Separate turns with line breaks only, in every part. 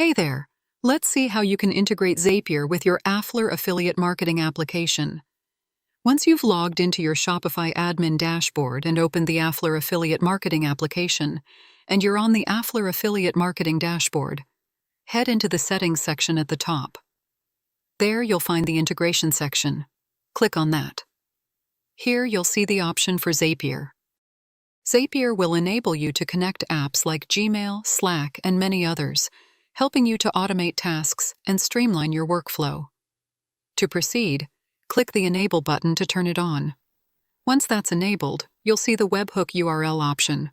Hey there! Let's see how you can integrate Zapier with your Afflr affiliate marketing application. Once you've logged into your Shopify admin dashboard and opened the Afflr affiliate marketing application, and you're on the Afflr affiliate marketing dashboard, head into the settings section at the top. There you'll find the integration section. Click on that. Here you'll see the option for Zapier. Zapier will enable you to connect apps like Gmail, Slack, and many others, helping you to automate tasks and streamline your workflow. To proceed, click the Enable button to turn it on. Once that's enabled, you'll see the Webhook URL option.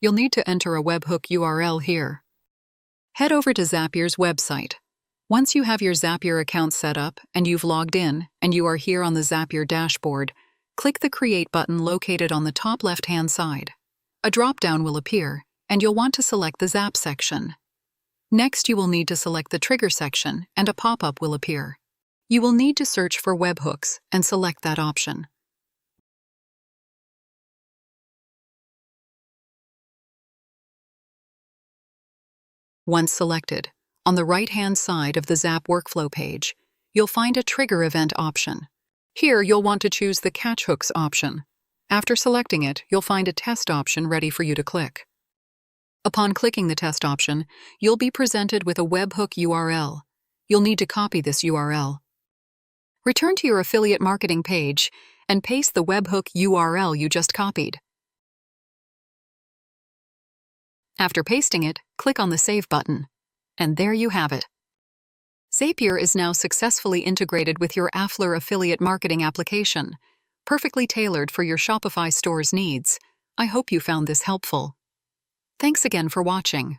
You'll need to enter a Webhook URL here. Head over to Zapier's website. Once you have your Zapier account set up and you've logged in and you are here on the Zapier dashboard, click the Create button located on the top left-hand side. A drop-down will appear, and you'll want to select the Zap section. Next, you will need to select the Trigger section, and a pop-up will appear. You will need to search for webhooks and select that option. Once selected, on the right-hand side of the Zap workflow page, you'll find a Trigger Event option. Here, you'll want to choose the Catch Hooks option. After selecting it, you'll find a test option ready for you to click. Upon clicking the test option, you'll be presented with a Webhook URL. You'll need to copy this URL. Return to your affiliate marketing page and paste the Webhook URL you just copied. After pasting it, click on the Save button. And there you have it. Zapier is now successfully integrated with your Afflr affiliate marketing application, perfectly tailored for your Shopify store's needs. I hope you found this helpful. Thanks again for watching.